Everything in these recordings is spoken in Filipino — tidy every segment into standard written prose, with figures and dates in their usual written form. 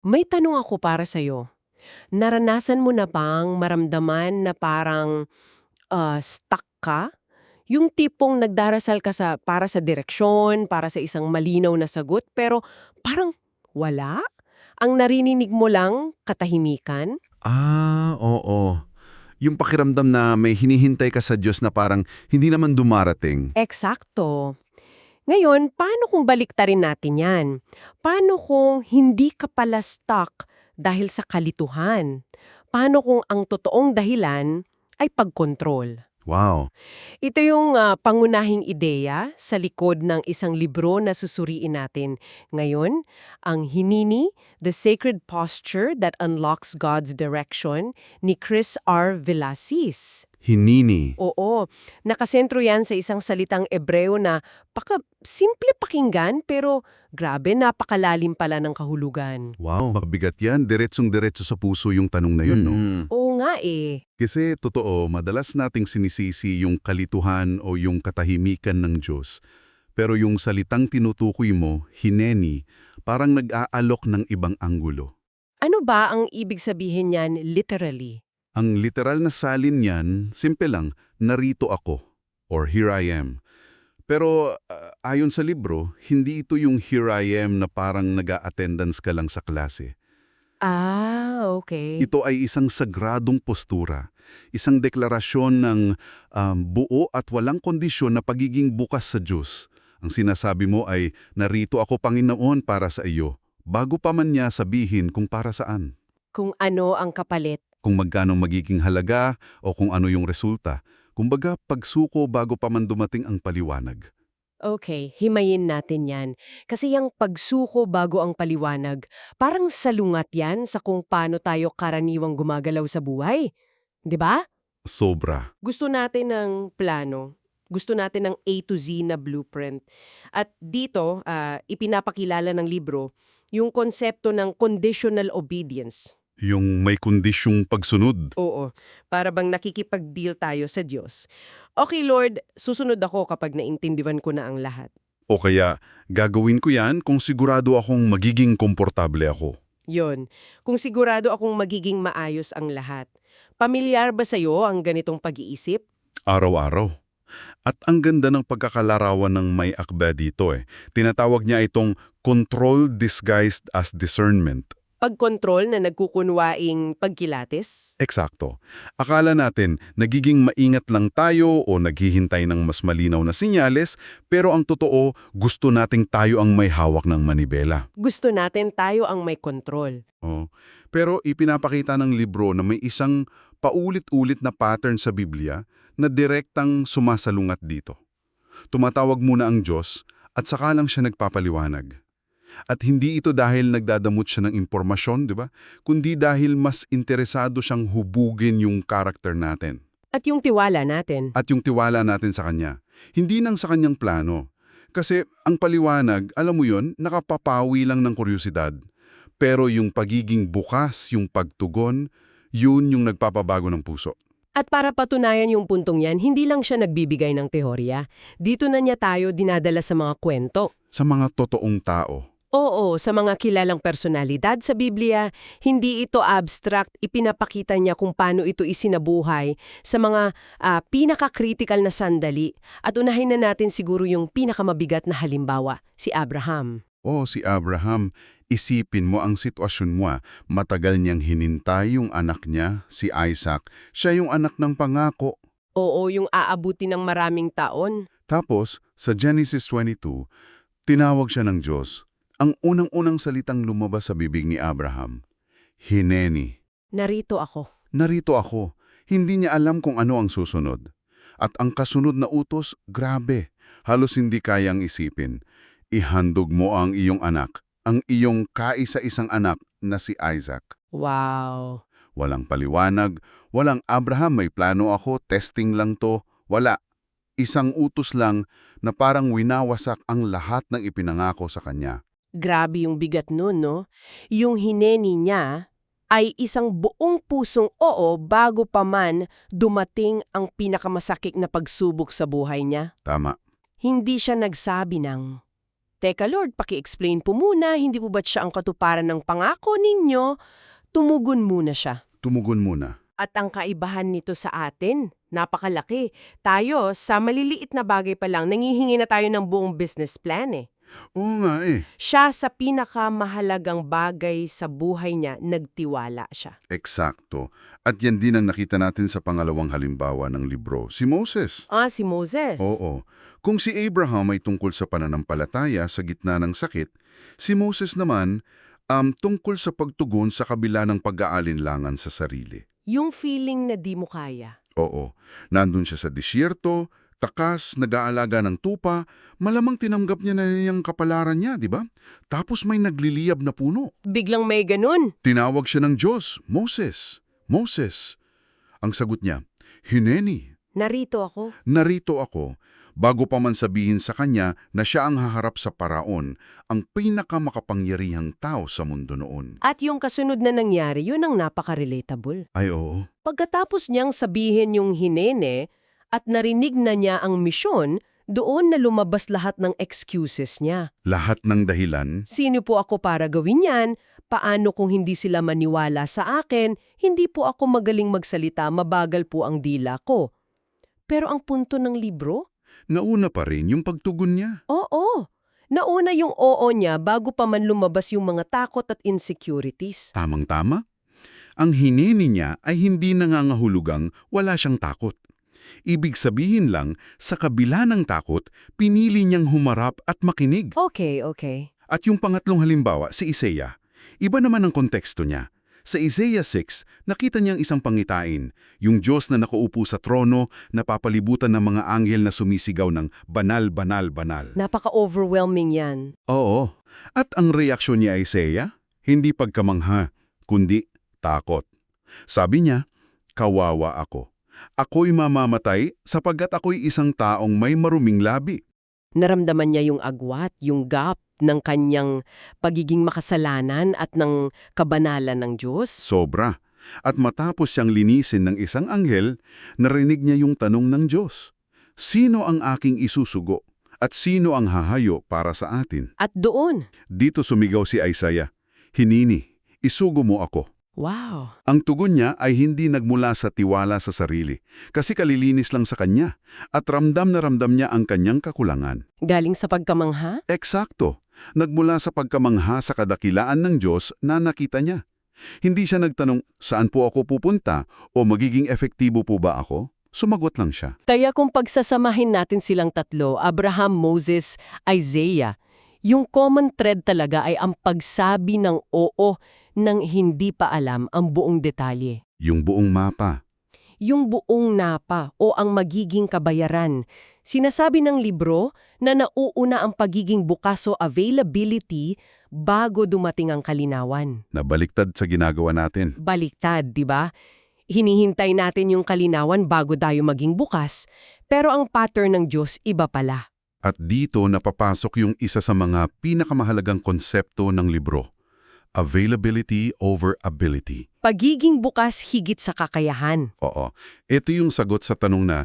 May tanong ako para sa'yo. Naranasan mo na bang maramdaman na parang stuck ka? Yung tipong nagdarasal ka para sa direksyon, para sa isang malinaw na sagot, pero parang wala? Ang narinig mo lang, katahimikan? Oo. Yung pakiramdam na may hinihintay ka sa Diyos na parang hindi naman dumarating. Eksakto. Ngayon, paano kung baliktarin natin yan? Paano kung hindi ka pala stuck dahil sa kalituhan? Paano kung ang totoong dahilan ay pagkontrol? Wow. Ito yung pangunahing ideya sa likod ng isang libro na susuriin natin. Ngayon, ang Hinini, The Sacred Posture That Unlocks God's Direction ni Chris R. Villasis. Hinini. Oo, nakasentro yan sa isang salitang Ebreo na simple pakinggan pero grabe napakalalim pala ng kahulugan. Wow, mabigat yan. Diretsong-diretso sa puso yung tanong na yun, no? Oo nga eh. Kasi totoo, madalas nating sinisisi yung kalituhan o yung katahimikan ng Diyos. Pero yung salitang tinutukoy mo, hineni, parang nag-aalok ng ibang anggulo. Ano ba ang ibig sabihin niyan literally? Ang literal na salin niyan, simple lang, narito ako, or here I am. Pero ayon sa libro, hindi ito yung here I am na parang nag-a-attendance ka lang sa klase. Okay. Ito ay isang sagradong postura, isang deklarasyon ng buo at walang kondisyon na pagiging bukas sa Diyos. Ang sinasabi mo ay, narito ako Panginoon para sa iyo, bago pa man niya sabihin kung para saan. Kung ano ang kapalit. Kung magkano magiging halaga o kung ano yung resulta. Kumbaga, pagsuko bago pa man dumating ang paliwanag. Okay, himayin natin yan. Kasi yung pagsuko bago ang paliwanag, parang salungat yan sa kung paano tayo karaniwang gumagalaw sa buhay. 'Di ba? Sobra. Gusto natin ng plano. Gusto natin ng A to Z na blueprint. At dito, ipinapakilala ng libro yung konsepto ng conditional obedience. Yung may kondisyong pagsunod. Oo, para bang nakikipag-deal tayo sa Diyos. Okay, Lord, susunod ako kapag naintindihan ko na ang lahat. O kaya, gagawin ko yan kung sigurado akong magiging komportable ako. Yon, kung sigurado akong magiging maayos ang lahat. Pamilyar ba sa'yo ang ganitong pag-iisip? Araw-araw. At ang ganda ng pagkakalarawan ng may akda dito Tinatawag niya itong control disguised as discernment. Pagkontrol na nagkukunwaing pagkilatis? Eksakto. Akala natin nagiging maingat lang tayo o naghihintay ng mas malinaw na sinyales, pero ang totoo, gusto nating tayo ang may hawak ng manibela. Gusto natin tayo ang may kontrol. Oh. Pero ipinapakita ng libro na may isang paulit-ulit na pattern sa Biblia na direktang sumasalungat dito. Tumatawag muna ang Diyos at saka lang siya nagpapaliwanag. At hindi ito dahil nagdadamot siya ng impormasyon, di ba? Kundi dahil mas interesado siyang hubugin yung karakter natin. At yung tiwala natin. At yung tiwala natin sa Kanya. Hindi nang sa Kanyang plano. Kasi ang paliwanag, alam mo yon, nakapapawi lang ng kuryosidad. Pero yung pagiging bukas, yung pagtugon, yun yung nagpapabago ng puso. At para patunayan yung puntong yan, hindi lang siya nagbibigay ng teorya. Dito na niya tayo dinadala sa mga kwento. Sa mga totoong tao. Oo, sa mga kilalang personalidad sa Biblia, hindi ito abstract, ipinapakita niya kung paano ito isinabuhay sa mga pinaka-critical na sandali. At unahin na natin siguro yung pinakamabigat na halimbawa, si Abraham. Si Abraham, isipin mo ang sitwasyon mo. Matagal niyang hinintay yung anak niya, si Isaac. Siya yung anak ng pangako. Oo, yung aabuti ng maraming taon. Tapos, sa Genesis 22, tinawag siya ng Diyos. Ang unang-unang salitang lumabas sa bibig ni Abraham, hineni. Narito ako. Narito ako. Hindi niya alam kung ano ang susunod. At ang kasunod na utos, grabe. Halos hindi kayang isipin. Ihandog mo ang iyong anak, ang iyong kaisa-isang anak na si Isaac. Wow. Walang paliwanag, walang Abraham, may plano ako, testing lang to. Wala. Isang utos lang na parang winawasak ang lahat ng ipinangako sa kanya. Grabe yung bigat nun, no? Yung hineni niya ay isang buong pusong oo bago pa man dumating ang pinakamasakit na pagsubok sa buhay niya. Tama. Hindi siya nagsabi ng, Teka Lord, paki-explain po muna, hindi po ba't siya ang katuparan ng pangako ninyo? Tumugon muna siya. Tumugon muna. At ang kaibahan nito sa atin, napakalaki. Tayo, sa maliliit na bagay pa lang, nangihingi na tayo ng buong business plan eh. Oo nga eh. Siya sa pinakamahalagang bagay sa buhay niya, nagtiwala siya. Eksakto. At yan din ang nakita natin sa pangalawang halimbawa ng libro, si Moses. Si Moses. Oo. Kung si Abraham ay tungkol sa pananampalataya sa gitna ng sakit, si Moses naman tungkol sa pagtugon sa kabila ng pag-aalinlangan sa sarili. Yung feeling na di mo kaya. Oo. Nandun siya sa disyerto, takas, nag-aalaga ng tupa, malamang tinanggap niya na yung kapalaran niya, di ba? Tapos may nagliliyab na puno. Biglang may ganun. Tinawag siya ng Diyos, Moses, Moses. Ang sagot niya, Hineni, Narito ako. narito ako. Bago pa man sabihin sa kanya na siya ang haharap sa paraon, ang pinakamakapangyarihang tao sa mundo noon. At yung kasunod na nangyari, yun ang napaka-relatable. Ay oo, Pagkatapos niyang sabihin yung hinene at narinig na niya ang misyon, doon na lumabas lahat ng excuses niya. lahat ng dahilan, Sino po ako para gawin yan? Paano kung hindi sila maniwala sa akin? Hindi po ako magaling magsalita, mabagal po ang dila ko. Pero ang punto ng libro? nauna pa rin yung pagtugon niya. Oo. Nauna yung oo niya bago pa man lumabas yung mga takot at insecurities. Tamang-tama. Ang hinini niya ay hindi nangangahulugang wala siyang takot. Ibig sabihin lang, sa kabila ng takot, pinili niyang humarap at makinig. Okay. At yung pangatlong halimbawa, si Isaiah. Iba naman ang konteksto niya. Sa Isaiah 6, nakita niyang isang pangitain, yung Diyos na nakaupo sa trono, napapalibutan ng mga anghel na sumisigaw ng banal, banal, banal. Napaka-overwhelming yan. Oo. At ang reaksyon ni Isaiah, hindi pagkamangha, kundi takot. Sabi niya, kawawa ako. Ako'y mamamatay sapagkat ako'y isang taong may maruming labi. Naramdaman niya yung agwat, yung gap ng kanyang pagiging makasalanan at ng kabanalan ng Diyos. Sobra. At matapos siyang linisin ng isang anghel, narinig niya yung tanong ng Diyos. Sino ang aking isusugo? At sino ang hahayo para sa atin? At doon, Dito sumigaw si Isaiah, Hinini, isugo mo ako. wow, Ang tugon niya ay hindi nagmula sa tiwala sa sarili, kasi kalilinis lang sa kanya, at ramdam na ramdam niya ang kanyang kakulangan. galing sa pagkamangha? Eksakto, nagmula sa pagkamangha sa kadakilaan ng Diyos na nakita niya. Hindi siya nagtanong, saan po ako pupunta o magiging efektibo po ba ako? Sumagot lang siya. Kaya kung pagsasamahin natin silang tatlo, Abraham, Moses, Isaiah, yung common thread talaga ay ang pagsabi ng oo nang hindi pa alam ang buong detalye. Yung buong mapa. Yung buong napa o ang magiging kabayaran. Sinasabi ng libro na nauuna ang pagiging bukas o availability bago dumating ang kalinawan. Nabaliktad sa ginagawa natin. Baliktad, di ba? Hinihintay natin yung kalinawan bago tayo maging bukas, pero ang pattern ng Diyos iba pala. At dito napapasok yung isa sa mga pinakamahalagang konsepto ng libro. Availability over ability. Pagiging bukas higit sa kakayahan. Oo. Ito yung sagot sa tanong na,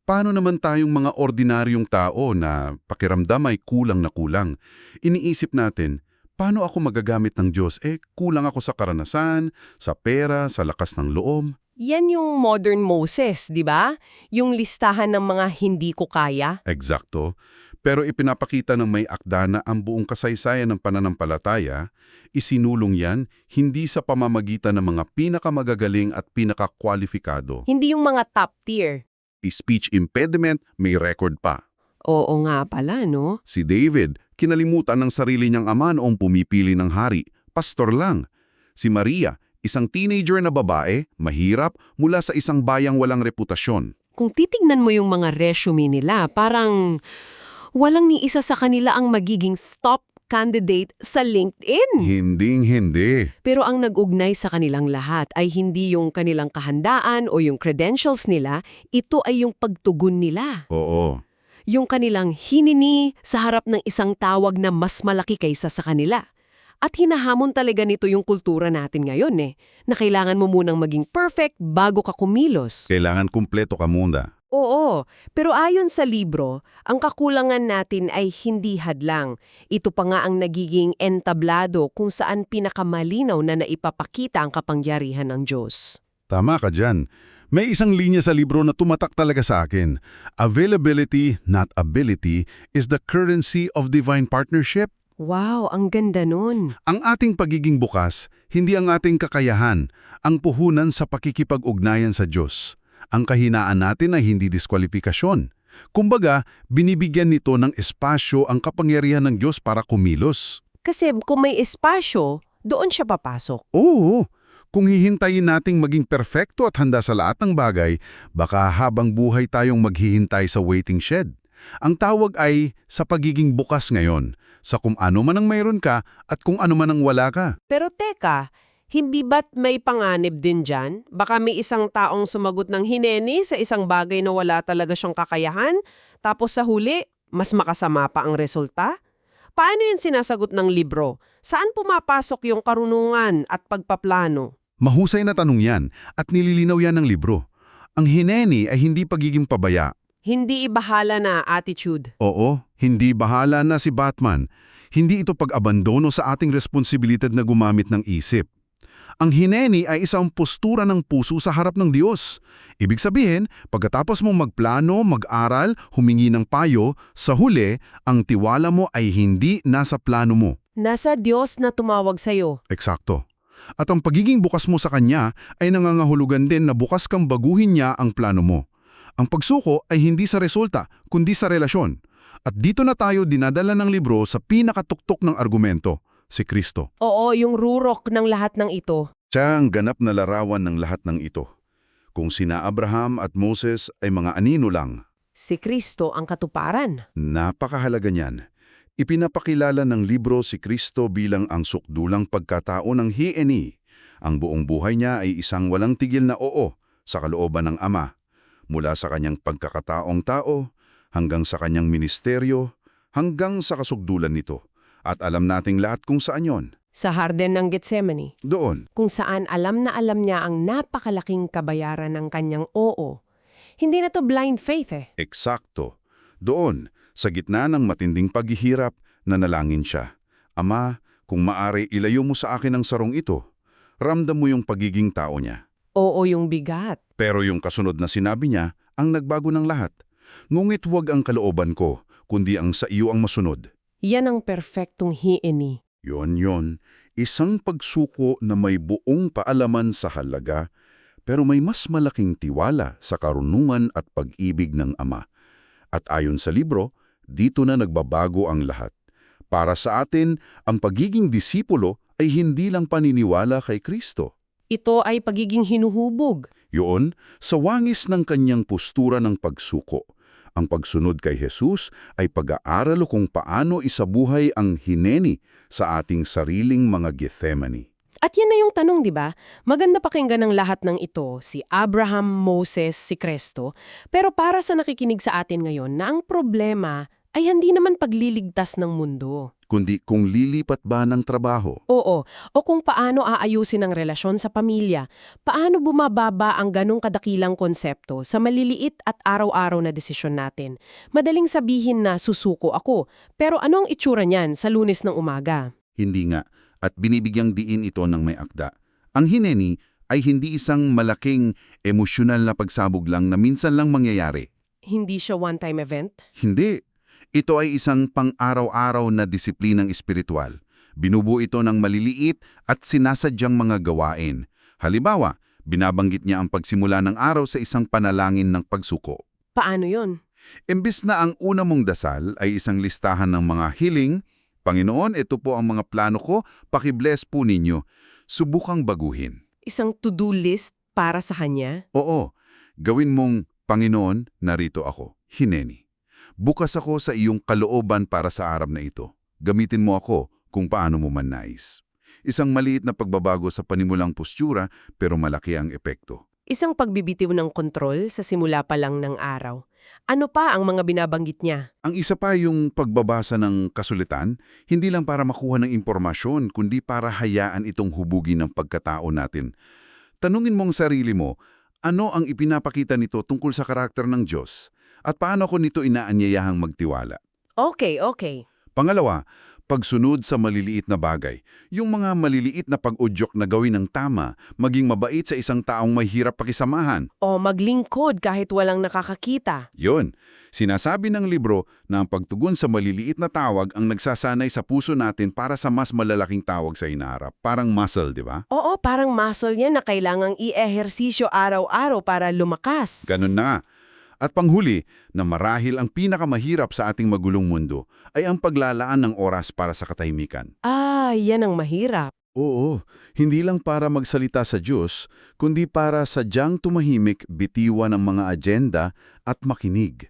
paano naman tayong mga ordinaryong tao na pakiramdam ay kulang na kulang? Iniisip natin, paano ako magagamit ng Diyos? Kulang ako sa karanasan, sa pera, sa lakas ng loob. Yan yung modern Moses, di ba? Yung listahan ng mga hindi ko kaya. Eksakto. Pero ipinapakita ng may akda na ang buong kasaysayan ng pananampalataya, isinulong yan hindi sa pamamagitan ng mga pinakamagagaling at pinakakwalifikado. Hindi yung mga top tier. Speech impediment, may record pa. Oo nga pala, no? Si David, kinalimutan ng sarili niyang ama noong pumipili ng hari. Pastor lang. Si Maria, isang teenager na babae, mahirap, mula sa isang bayang walang reputasyon. Kung titignan mo yung mga resume nila, parang walang ni isa sa kanila ang magiging top candidate sa LinkedIn. Hinding-hindi. Pero ang nag-ugnay sa kanilang lahat ay hindi yung kanilang kahandaan o yung credentials nila, ito ay yung pagtugon nila. Oo. Yung kanilang hinini sa harap ng isang tawag na mas malaki kaysa sa kanila. At hinahamon talaga nito yung kultura natin ngayon na kailangan mo munang maging perfect bago ka kumilos. Kailangan kumpleto ka muna. Oo, pero ayon sa libro, ang kakulangan natin ay hindi hadlang. Ito pa nga ang nagiging entablado kung saan pinakamalinaw na naipapakita ang kapangyarihan ng Diyos. Tama ka dyan. May isang linya sa libro na tumatak talaga sa akin. Availability, not ability, is the currency of divine partnership. Wow, ang ganda nun. Ang ating pagiging bukas, hindi ang ating kakayahan, ang puhunan sa pakikipag-ugnayan sa Diyos. Ang kahinaan natin ay hindi diskwalifikasyon. Kumbaga, binibigyan nito ng espasyo ang kapangyarihan ng Diyos para kumilos. Kasi kung may espasyo, doon siya papasok. Oo, kung hihintayin nating maging perfecto at handa sa lahat ng bagay, baka habang buhay tayong maghihintay sa waiting shed. Ang tawag ay sa pagiging bukas ngayon, sa kung ano man ang mayroon ka at kung ano man ang wala ka. Pero teka, hindi ba't may panganib din dyan? Baka may isang taong sumagot ng hineni sa isang bagay na wala talaga siyang kakayahan, tapos sa huli, mas makasama pa ang resulta? Paano yun sinasagot ng libro? Saan pumapasok yung karunungan at pagpaplano? Mahusay na tanong yan at nililinaw yan ng libro. Ang hineni ay hindi pagiging pabaya. Hindi ibahala na attitude. Oo, hindi bahala na si Batman. Hindi ito pag-abandono sa ating responsibilidad na gumamit ng isip. Ang hineni ay isang postura ng puso sa harap ng Diyos. Ibig sabihin, pagkatapos mong magplano, mag-aral, humingi ng payo, sa huli, ang tiwala mo ay hindi nasa plano mo. Nasa Diyos na tumawag sa'yo. Eksakto. At ang pagiging bukas mo sa Kanya ay nangangahulugan din na bukas kang baguhin niya ang plano mo. Ang pagsuko ay hindi sa resulta, kundi sa relasyon. At dito na tayo dinadala ng libro sa pinakatuktok ng argumento, si Kristo. Oo, yung rurok ng lahat ng ito. Siya ang ganap na larawan ng lahat ng ito. Kung sina Abraham at Moses ay mga anino lang, Si Kristo ang katuparan. napakahalaga niyan. Ipinapakilala ng libro si Kristo bilang ang sukdulang pagkatao ng hieni. Ang buong buhay niya ay isang walang tigil na oo sa kalooban ng Ama. Mula sa kanyang pagkakataong tao, hanggang sa kanyang ministeryo, hanggang sa kasukdulan nito. At alam nating lahat kung saan yon. Sa Harden ng Getsemani, Doon. kung saan alam na alam niya ang napakalaking kabayaran ng kanyang oo. Hindi na to blind faith eh. Eksakto. Doon, sa gitna ng matinding paghihirap, nanalangin siya. Ama, kung maari ilayo mo sa akin ang sarong ito, ramdam mo yung pagiging tao niya. Oo yung bigat. Pero yung kasunod na sinabi niya, ang nagbago ng lahat. Ngunit huwag ang kalooban ko, kundi ang sa iyo ang masunod. Yan ang perfectong hieni. Yon. Isang pagsuko na may buong paalaman sa halaga, pero may mas malaking tiwala sa karunungan at pag-ibig ng Ama. At ayon sa libro, dito na nagbabago ang lahat. Para sa atin, ang pagiging disipulo ay hindi lang paniniwala kay Kristo. Ito ay pagiging hinuhubog. Yun, sa wangis ng kanyang postura ng pagsuko. Ang pagsunod kay Jesus ay pag-aaral kung paano isabuhay ang hineni sa ating sariling mga Gethsemane. At yan na yung tanong, di ba? Maganda pakinggan ng lahat ng ito, si Abraham, Moses, si Kristo. Pero para sa nakikinig sa atin ngayon na ang problema ay hindi naman pagliligtas ng mundo. Kundi kung lilipat ba ng trabaho. Oo, o kung paano aayusin ang relasyon sa pamilya, paano bumababa ang ganong kadakilang konsepto sa maliliit at araw-araw na desisyon natin. Madaling sabihin na susuko ako, pero ano ang itsura niyan sa Lunes ng umaga? Hindi nga, at binibigyang diin ito ng may akda. Ang hineni ay hindi isang malaking emosyonal na pagsabog lang na minsan lang mangyayari. Hindi siya one-time event? Hindi. Ito ay isang pang-araw-araw na disiplinang espiritual. Binubuo ito ng maliliit at sinasadyang mga gawain. Halimbawa, binabanggit niya ang pagsimula ng araw sa isang panalangin ng pagsuko. Paano yon? Imbes na ang una mong dasal ay isang listahan ng mga hiling, Panginoon, ito po ang mga plano ko, pakibless po ninyo. Subukang baguhin. Isang to-do list para sa kanya? Oo, gawin mong, Panginoon, narito ako, hineni. Bukas ako sa iyong kalooban para sa araw na ito. Gamitin mo ako kung paano mo man nais. Isang maliit na pagbabago sa panimulang postura pero malaki ang epekto. Isang pagbibitiw ng kontrol sa simula pa lang ng araw. Ano pa ang mga binabanggit niya? Ang isa pa yung pagbabasa ng kasulitan, hindi lang para makuha ng impormasyon kundi para hayaan itong hubugin ng pagkatao natin. Tanungin mong sarili mo, Ano ang ipinapakita nito tungkol sa karakter ng Diyos? At paano ko nito inaanyayahang magtiwala? Okay, okay. Pangalawa, pagsunod sa maliliit na bagay. Yung mga maliliit na pag-udyok na gawin ng tama, maging mabait sa isang taong may hirap pakisamahan. O maglingkod kahit walang nakakakita. Yun, sinasabi ng libro na ang pagtugon sa maliliit na tawag ang nagsasanay sa puso natin para sa mas malalaking tawag sa hinaharap. Parang muscle, di ba? Oo, parang muscle yan na kailangang i-ehersisyo araw-araw para lumakas. Ganun na nga. At panghuli, na marahil ang pinakamahirap sa ating magulong mundo ay ang paglalaan ng oras para sa katahimikan. Yan ang mahirap. Oo, hindi lang para magsalita sa Diyos, kundi para sadyang tumahimik, bitiwan ang mga agenda at makinig.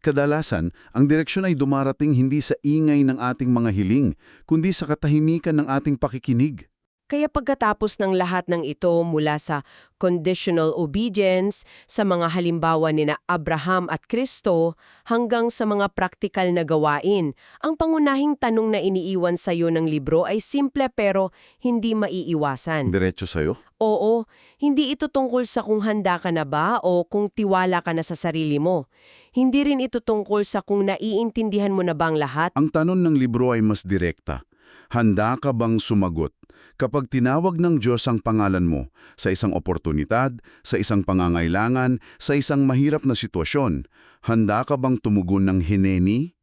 Kadalasan, ang direksyon ay dumarating hindi sa ingay ng ating mga hiling, kundi sa katahimikan ng ating pakikinig. Kaya pagkatapos ng lahat ng ito mula sa conditional obedience, sa mga halimbawa ni na Abraham at Kristo, hanggang sa mga praktikal na gawain, ang pangunahing tanong na iniiwan sa iyo ng libro ay simple pero hindi maiiwasan. Diretso sa'yo? Oo, hindi ito tungkol sa kung handa ka na ba o kung tiwala ka na sa sarili mo. Hindi rin ito tungkol sa kung naiintindihan mo na bang lahat. Ang tanong ng libro ay mas direkta. Handa ka bang sumagot? Kapag tinawag ng Diyos ang pangalan mo sa isang oportunidad, sa isang pangangailangan, sa isang mahirap na sitwasyon, handa ka bang tumugon ng hineni?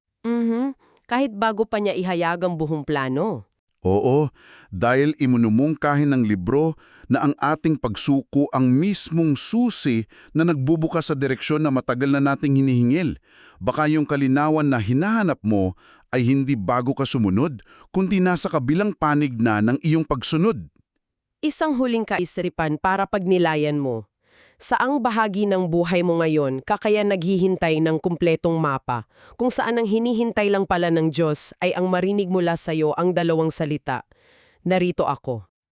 Kahit bago pa niya ihayag ang buong plano. Oo, dahil iminumungkahin ng libro na ang ating pagsuko ang mismong susi na nagbubukas sa direksyon na matagal na nating hinihingil. Baka yung kalinawan na hinahanap mo ay hindi bago ka sumunod, kundi nasa kabilang panig na ng iyong pagsunod. Isang huling kaisipan para pagnilayan mo. Saang bahagi ng buhay mo ngayon kakaya naghihintay ng kumpletong mapa, kung saan ang hinihintay lang pala ng Diyos ay ang marinig mula sa iyo ang dalawang salita, narito ako.